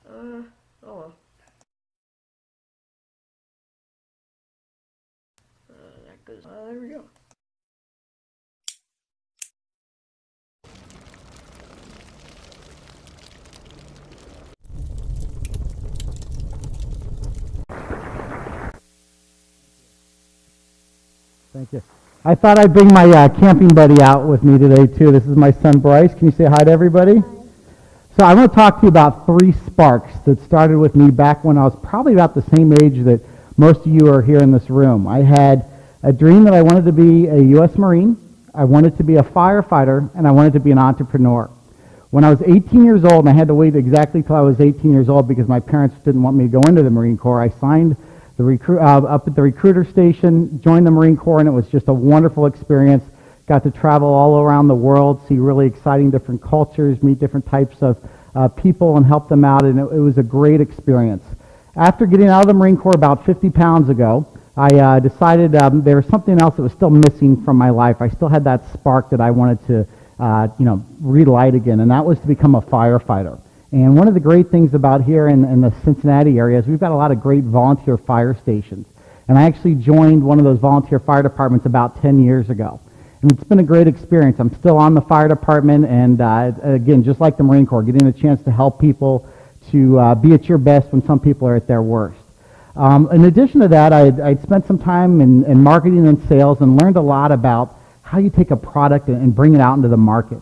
Oh well. That goes. There we go. Thank you. I thought I'd bring my camping buddy out with me today, too. This is my son, Bryce. Can you say hi to everybody? Hi. So I want to talk to you about 3 sparks that started with me back when I was probably about the same age that most of you are here in this room. I had a dream that I wanted to be a U.S. Marine, I wanted to be a firefighter, and I wanted to be an entrepreneur. When I was 18 years old, and I had to wait exactly till I was 18 years old because my parents didn't want me to go into the Marine Corps, I signed up at the recruiter station, joined the Marine Corps, and it was just a wonderful experience. Got to travel all around the world, see really exciting different cultures, meet different types of people and help them out, and it was a great experience. After getting out of the Marine Corps about 50 pounds ago, I decided there was something else that was still missing from my life. I still had that spark that I wanted to relight again, and that was to become a firefighter. And one of the great things about here in the Cincinnati area is we've got a lot of great volunteer fire stations. And I actually joined one of those volunteer fire departments about 10 years ago. And it's been a great experience. I'm still on the fire department, and again, just like the Marine Corps, getting a chance to help people to be at your best when some people are at their worst. In addition to that, I'd spent some time in marketing and sales and learned a lot about how you take a product and bring it out into the market.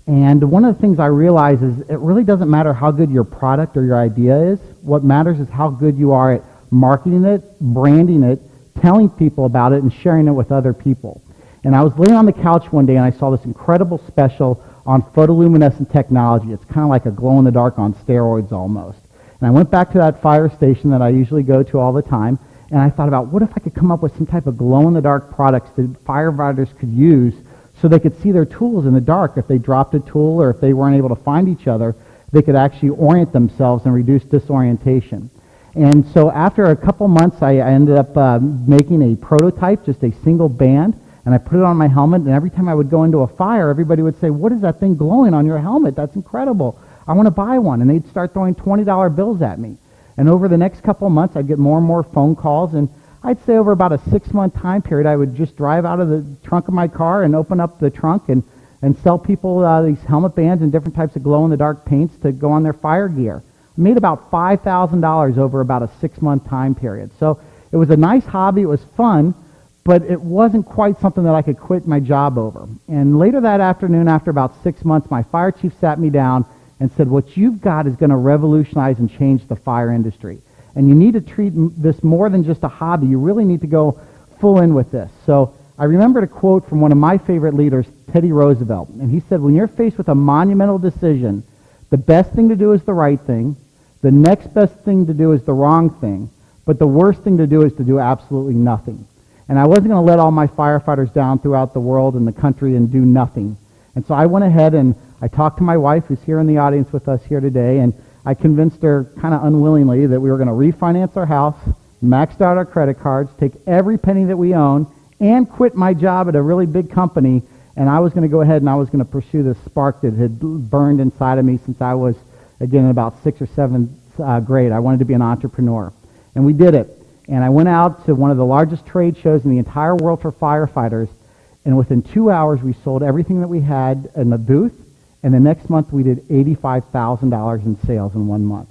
And one of the things I realize is it really doesn't matter how good your product or your idea is. What matters is how good you are at marketing it, branding it, telling people about it, and sharing it with other people. And I was laying on the couch one day and I saw this incredible special on photoluminescent technology. It's kind of like a glow-in-the-dark on steroids almost. And I went back to that fire station that I usually go to all the time, and I thought about what if I could come up with some type of glow-in-the-dark products that firefighters could use so they could see their tools in the dark. If they dropped a tool or if they weren't able to find each other, they could actually orient themselves and reduce disorientation. And so after a couple months, I ended up making a prototype, just a single band, and I put it on my helmet, and every time I would go into a fire, everybody would say, "What is that thing glowing on your helmet? That's incredible. I want to buy one." And they'd start throwing $20 bills at me. And over the next couple of months, I'd get more and more phone calls, and I'd say over about a 6-month time period, I would just drive out of the trunk of my car and open up the trunk and sell people these helmet bands and different types of glow-in-the-dark paints to go on their fire gear. I made about $5,000 over about a 6-month time period. So it was a nice hobby. It was fun, but it wasn't quite something that I could quit my job over. And later that afternoon, after about 6 months, my fire chief sat me down and said, "What you've got is going to revolutionize and change the fire industry. And you need to treat this more than just a hobby. You really need to go full in with this." So I remembered a quote from one of my favorite leaders, Teddy Roosevelt. And he said, "When you're faced with a monumental decision, the best thing to do is the right thing. The next best thing to do is the wrong thing. But the worst thing to do is to do absolutely nothing." And I wasn't going to let all my firefighters down throughout the world and the country and do nothing. And so I went ahead and I talked to my wife, who's here in the audience with us here today, and I convinced her kind of unwillingly that we were going to refinance our house, maxed out our credit cards, take every penny that we own, and quit my job at a really big company, and I was going to go ahead and I was going to pursue this spark that had burned inside of me since I was, again, in about 6th or 7th grade. I wanted to be an entrepreneur. And we did it. And I went out to one of the largest trade shows in the entire world for firefighters, and within 2 hours we sold everything that we had in the booth, and the next month we did $85,000 in sales in 1 month.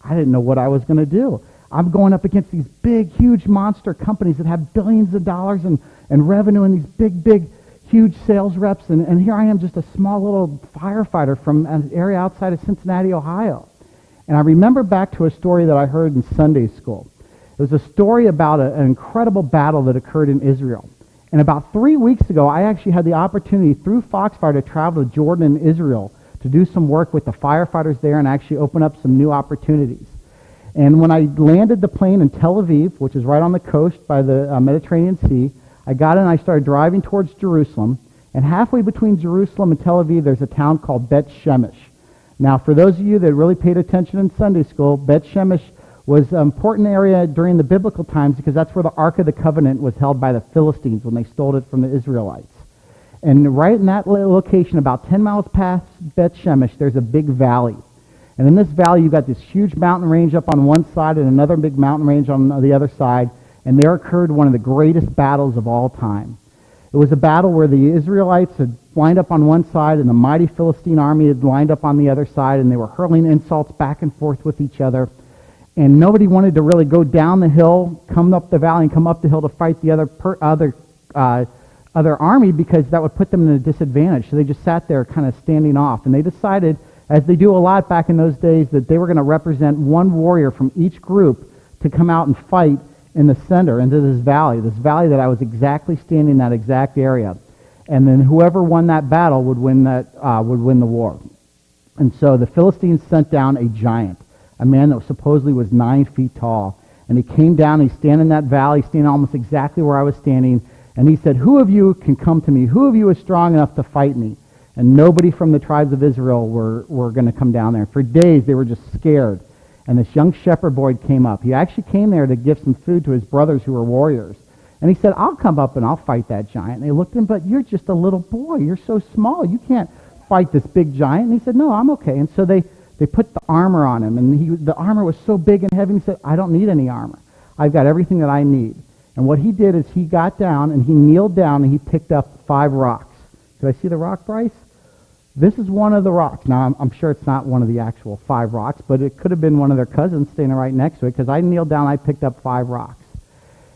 I didn't know what I was going to do. I'm going up against these big, huge monster companies that have billions of dollars in revenue and these big, huge sales reps, and here I am, just a small little firefighter from an area outside of Cincinnati, Ohio. And I remember back to a story that I heard in Sunday school. It was a story about an incredible battle that occurred in Israel. And about 3 weeks ago, I actually had the opportunity through Foxfire to travel to Jordan and Israel to do some work with the firefighters there and actually open up some new opportunities. And when I landed the plane in Tel Aviv, which is right on the coast by the Mediterranean Sea, I got in and I started driving towards Jerusalem. And halfway between Jerusalem and Tel Aviv, there's a town called Bet Shemesh. Now, for those of you that really paid attention in Sunday school, Bet Shemesh was an important area during the biblical times because that's where the Ark of the Covenant was held by the Philistines when they stole it from the Israelites. And right in that location, about 10 miles past Bet Shemesh, there's a big valley. And in this valley, you've got this huge mountain range up on one side and another big mountain range on the other side, and there occurred one of the greatest battles of all time. It was a battle where the Israelites had lined up on one side and the mighty Philistine army had lined up on the other side, and they were hurling insults back and forth with each other. And nobody wanted to really go down the hill, come up the valley, and come up the hill to fight the other army, because that would put them in a disadvantage. So they just sat there kind of standing off. And they decided, as they do a lot back in those days, that they were going to represent one warrior from each group to come out and fight in the center into this valley that I was exactly standing in that exact area. And then whoever won that battle would win the war. And so the Philistines sent down a giant, a man that supposedly was 9 feet tall. And he came down, and he's standing in that valley, standing almost exactly where I was standing. And he said, "Who of you can come to me? Who of you is strong enough to fight me?" And nobody from the tribes of Israel were going to come down there. For days, they were just scared. And this young shepherd boy came up. He actually came there to give some food to his brothers who were warriors. And he said, "I'll come up and I'll fight that giant." And they looked at him, "But you're just a little boy. You're so small. You can't fight this big giant." And he said, "No, I'm okay." And so they put the armor on him. And the armor was so big and heavy, he said, "I don't need any armor. I've got everything that I need." And what he did is he got down and he kneeled down and he picked up 5 rocks. Did I see the rock, Bryce? This is one of the rocks. Now, I'm sure it's not one of the actual 5 rocks, but it could have been one of their cousins standing right next to it, because I kneeled down, I picked up 5 rocks.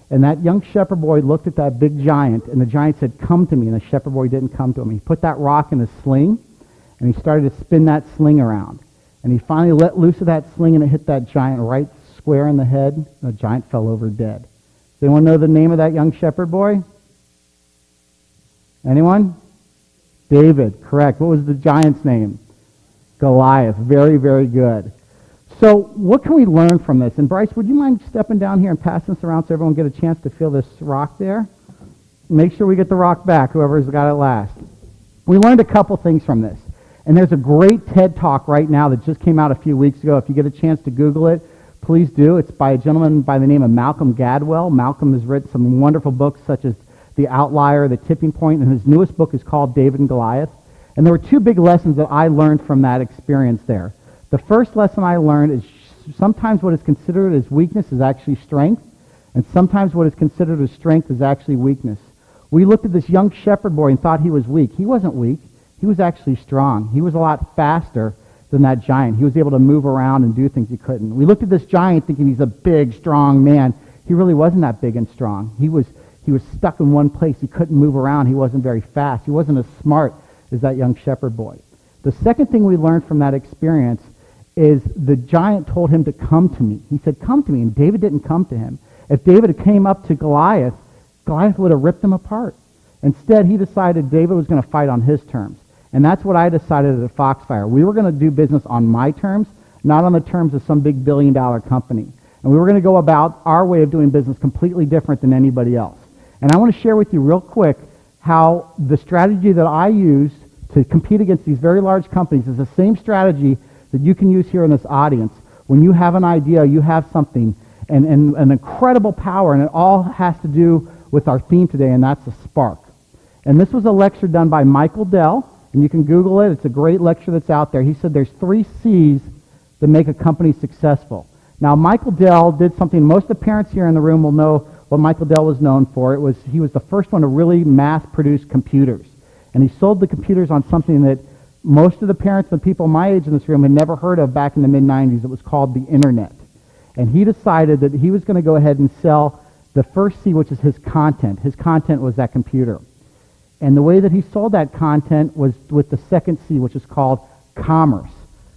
And that young shepherd boy looked at that big giant, and the giant said, "Come to me." And the shepherd boy didn't come to him. He put that rock in his sling, and he started to spin that sling around. And he finally let loose of that sling, and it hit that giant right square in the head, and the giant fell over dead. Does anyone know the name of that young shepherd boy? Anyone? David, correct. What was the giant's name? Goliath. Very, very good. So what can we learn from this? And Bryce, would you mind stepping down here and passing this around so everyone get a chance to feel this rock there? Make sure we get the rock back, whoever's got it last. We learned a couple things from this. And there's a great TED Talk right now that just came out a few weeks ago. If you get a chance to Google it, please do. It's by a gentleman by the name of Malcolm Gladwell. Malcolm has written some wonderful books such as The Outlier, The Tipping Point, and his newest book is called David and Goliath. And there were 2 big lessons that I learned from that experience there. The first lesson I learned is sometimes what is considered as weakness is actually strength, and sometimes what is considered as strength is actually weakness. We looked at this young shepherd boy and thought he was weak. He wasn't weak. He was actually strong. He was a lot faster than that giant. He was able to move around and do things he couldn't. We looked at this giant thinking he's a big, strong man. He really wasn't that big and strong. He was stuck in one place. He couldn't move around. He wasn't very fast. He wasn't as smart as that young shepherd boy. The second thing we learned from that experience is the giant told him to come to me. He said, "Come to me," and David didn't come to him. If David had came up to Goliath, Goliath would have ripped him apart. Instead, he decided David was going to fight on his terms. And that's what I decided at Foxfire. We were going to do business on my terms, not on the terms of some big billion-dollar company. And we were going to go about our way of doing business completely different than anybody else. And I want to share with you real quick how the strategy that I use to compete against these very large companies is the same strategy that you can use here in this audience. When you have an idea, you have something, and an incredible power, and it all has to do with our theme today, and that's a spark. And this was a lecture done by Michael Dell, and you can Google it. It's a great lecture that's out there. He said there's 3 C's that make a company successful. Now, Michael Dell did something most of the parents here in the room will know what Michael Dell was known for. He was the first one to really mass-produce computers. And he sold the computers on something that most of the parents and the people my age in this room had never heard of back in the mid-'90s. It was called the Internet. And he decided that he was going to go ahead and sell the first C, which is his content. His content was that computer. And the way that he sold that content was with the second C, which is called commerce.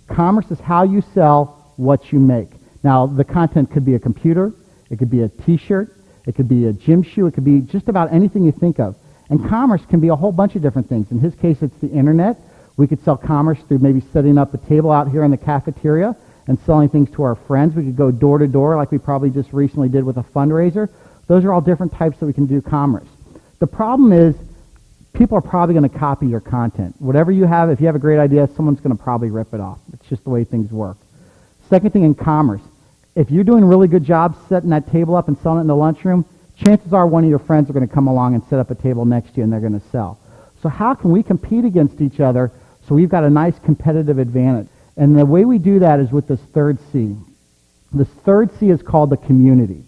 Commerce is how you sell what you make. Now, the content could be a computer, it could be a t-shirt, it could be a gym shoe, it could be just about anything you think of. And commerce can be a whole bunch of different things. In his case, it's the Internet. We could sell commerce through maybe setting up a table out here in the cafeteria and selling things to our friends. We could go door to door like we probably just recently did with a fundraiser. Those are all different types that we can do commerce. The problem is people are probably going to copy your content. Whatever you have, if you have a great idea, someone's going to probably rip it off. It's just the way things work. Second thing in commerce, if you're doing a really good job setting that table up and selling it in the lunchroom, chances are one of your friends are going to come along and set up a table next to you and they're going to sell. So how can we compete against each other so we've got a nice competitive advantage? And the way we do that is with this third C. This third C is called the community.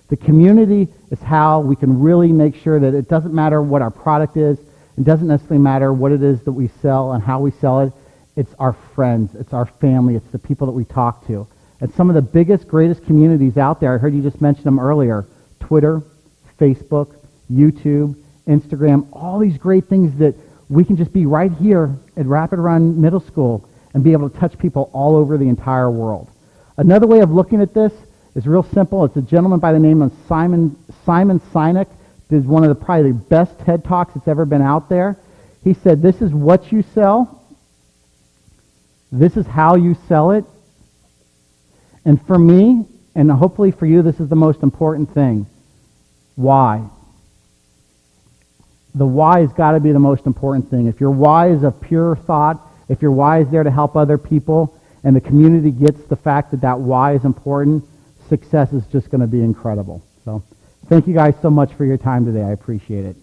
The community is how we can really make sure that it doesn't matter what our product is. It doesn't necessarily matter what it is that we sell and how we sell it. It's our friends. It's our family. It's the people that we talk to. And some of the biggest, greatest communities out there, I heard you just mention them earlier, Twitter, Facebook, YouTube, Instagram, all these great things that we can just be right here at Rapid Run Middle School and be able to touch people all over the entire world. Another way of looking at this is real simple. It's a gentleman by the name of Simon Sinek. Did one of the probably the best TED Talks that's ever been out there. He said, this is what you sell. This is how you sell it. And for me, and hopefully for you, this is the most important thing. Why? The why has got to be the most important thing. If your why is a pure thought, if your why is there to help other people, and the community gets the fact that that why is important, success is just going to be incredible. So thank you guys so much for your time today. I appreciate it.